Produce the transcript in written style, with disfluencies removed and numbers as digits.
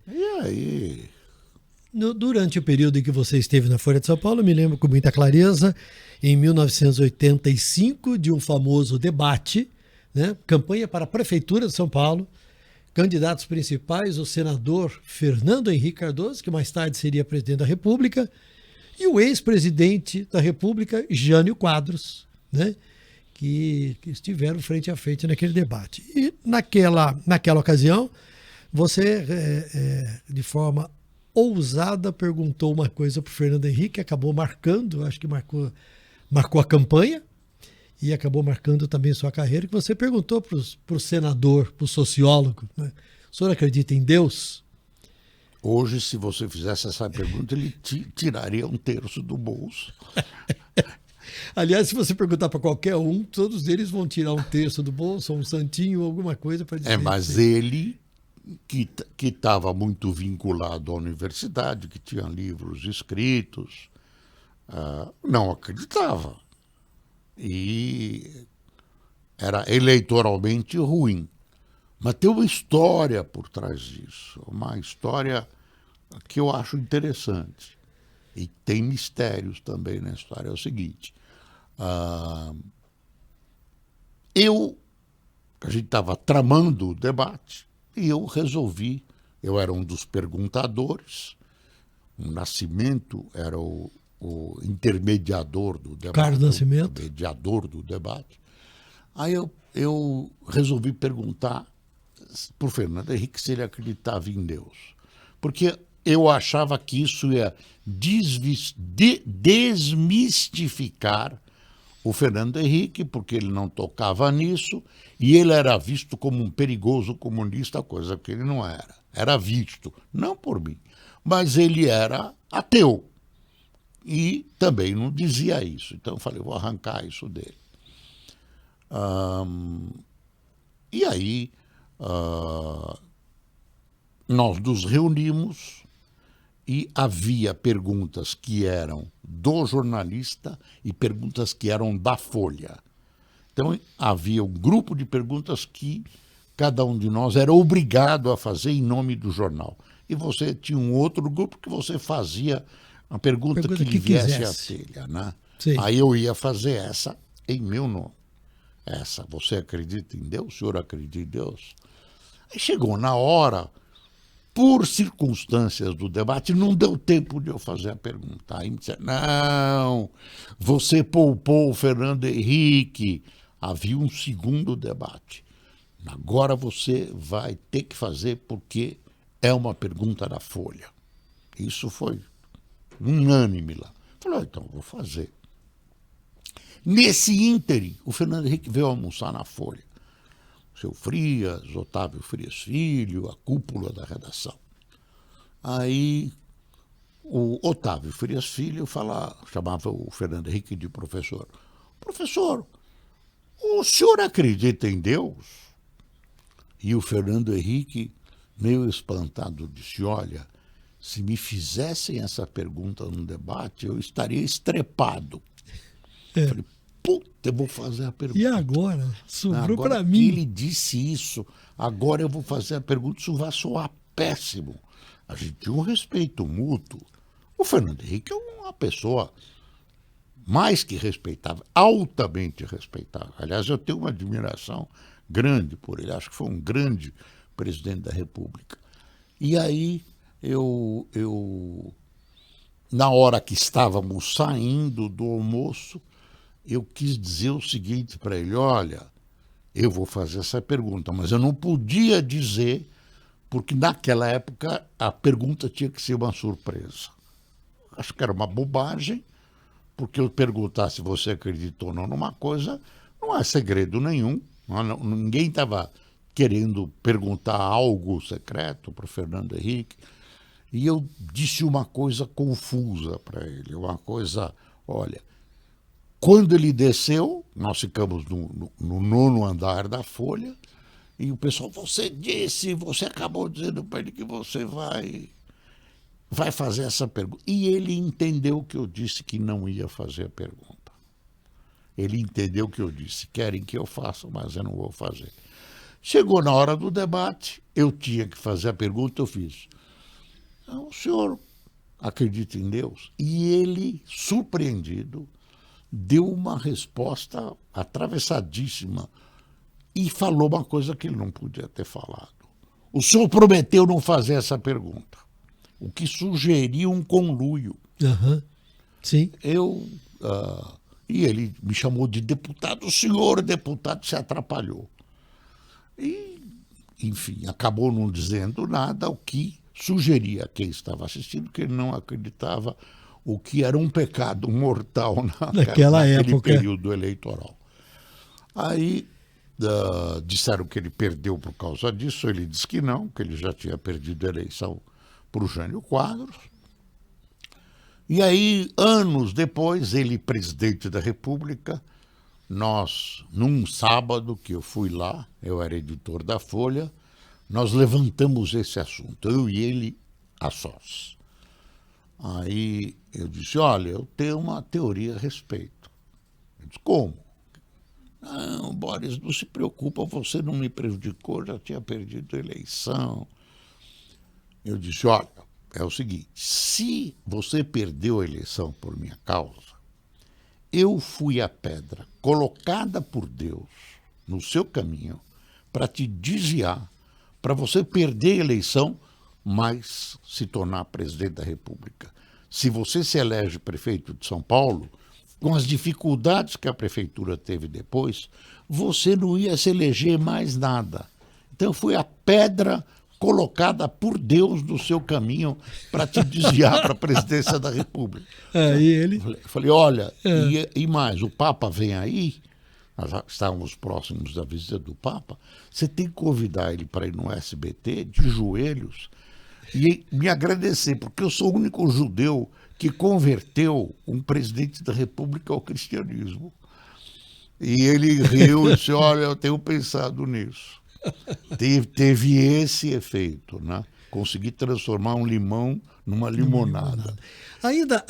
E aí? Durante o período em que você esteve na Folha de São Paulo, eu me lembro com muita clareza, em 1985, de um famoso debate, né? Campanha para a Prefeitura de São Paulo, candidatos principais, o senador Fernando Henrique Cardoso, que mais tarde seria presidente da República, e o ex-presidente da República, Jânio Quadros, né? Que estiveram frente a frente naquele debate. E naquela ocasião, você, de forma ousada, perguntou uma coisa para o Fernando Henrique, acabou marcando, acho que marcou a campanha e acabou marcando também sua carreira, que você perguntou para o senador, para o sociólogo, né? O senhor acredita em Deus? Hoje, se você fizesse essa pergunta, ele tiraria um terço do bolso. Aliás, se você perguntar para qualquer um, todos eles vão tirar um terço do bolso, um santinho, alguma coisa para dizer. Mas ele, que estava muito vinculado à universidade, que tinha livros escritos, não acreditava. E era eleitoralmente ruim. Mas tem uma história por trás disso, uma história que eu acho interessante. E tem mistérios também na história. É o seguinte, a gente estava tramando o debate e eu resolvi, eu era um dos perguntadores, o Nascimento era o intermediador do debate. Carlos Nascimento. O mediador do debate. Aí eu resolvi perguntar para o Fernando Henrique se ele acreditava em Deus. Porque eu achava que isso ia desmistificar o Fernando Henrique, porque ele não tocava nisso, e ele era visto como um perigoso comunista, coisa que ele não era. Era visto, não por mim, mas ele era ateu. E também não dizia isso. Então eu falei, vou arrancar isso dele. E aí nós nos reunimos e havia perguntas que eram do jornalista e perguntas que eram da Folha. Então havia um grupo de perguntas que cada um de nós era obrigado a fazer em nome do jornal. E você tinha um outro grupo que você fazia uma pergunta que lhe viesse à telha, né? Sim. Aí eu ia fazer essa em meu nome. Essa, você acredita em Deus? O senhor acredita em Deus? Aí chegou na hora, por circunstâncias do debate, não deu tempo de eu fazer a pergunta. Aí me disseram, não, você poupou o Fernando Henrique. Havia um segundo debate. Agora você vai ter que fazer porque é uma pergunta da Folha. Isso foi unânime lá. Falei, então vou fazer. Nesse ínterim, o Fernando Henrique veio almoçar na Folha. O seu Frias, Otávio Frias Filho, a cúpula da redação. Aí o Otávio Frias Filho chamava o Fernando Henrique de professor. Professor, o senhor acredita em Deus? E o Fernando Henrique, meio espantado, disse, olha, se me fizessem essa pergunta num debate, eu estaria estrepado. Eu falei, puta, eu vou fazer a pergunta. E agora? Sobrou para que mim. ele disse isso, agora eu vou fazer a pergunta, isso vai soar péssimo. A gente tinha um respeito mútuo. O Fernando Henrique é uma pessoa mais que respeitável, altamente respeitável. Aliás, eu tenho uma admiração grande por ele, acho que foi um grande presidente da República. E aí, na hora que estávamos saindo do almoço, eu quis dizer o seguinte para ele, olha, eu vou fazer essa pergunta, mas eu não podia dizer, porque naquela época a pergunta tinha que ser uma surpresa. Acho que era uma bobagem, porque eu perguntar se você acreditou ou não numa coisa, não é segredo nenhum. Ninguém estava querendo perguntar algo secreto para o Fernando Henrique. E eu disse uma coisa confusa para ele, uma coisa, olha, quando ele desceu, nós ficamos no 9º andar da Folha, e o pessoal, você acabou dizendo para ele que você vai fazer essa pergunta. E ele entendeu que eu disse que não ia fazer a pergunta. Ele entendeu que eu disse, querem que eu faça, mas eu não vou fazer. Chegou na hora do debate, eu tinha que fazer a pergunta, eu fiz. O senhor acredita em Deus? E ele, surpreendido, deu uma resposta atravessadíssima e falou uma coisa que ele não podia ter falado. O senhor prometeu não fazer essa pergunta, o que sugeria um conluio. Aham. Sim. E ele me chamou de deputado. O senhor deputado se atrapalhou. E, enfim, acabou não dizendo nada, o que sugeria a quem estava assistindo que ele não acreditava, o que era um pecado mortal naquele época. período eleitoral. Aí disseram que ele perdeu por causa disso, ele disse que não, que ele já tinha perdido a eleição para o Jânio Quadros. E aí, anos depois, ele, presidente da República, nós, num sábado que eu fui lá, eu era editor da Folha, nós levantamos esse assunto, eu e ele a sós. Aí eu disse, olha, eu tenho uma teoria a respeito. Ele disse, como? Não, Boris, não se preocupa, você não me prejudicou, já tinha perdido a eleição. Eu disse, olha, é o seguinte, se você perdeu a eleição por minha causa, eu fui a pedra colocada por Deus no seu caminho para te desviar, para você perder a eleição, mas se tornar presidente da República. Se você se elege prefeito de São Paulo, com as dificuldades que a prefeitura teve depois, você não ia se eleger mais nada. Então foi a pedra colocada por Deus no seu caminho para te desviar para a presidência da República. E ele? Falei, olha, e mais, o Papa vem aí, nós estávamos próximos da visita do Papa, você tem que convidar ele para ir no SBT, de joelhos, e me agradecer, porque eu sou o único judeu que converteu um presidente da República ao cristianismo. E ele riu e disse, olha, eu tenho pensado nisso. Teve esse efeito, né? Consegui transformar um limão numa limonada. Ainda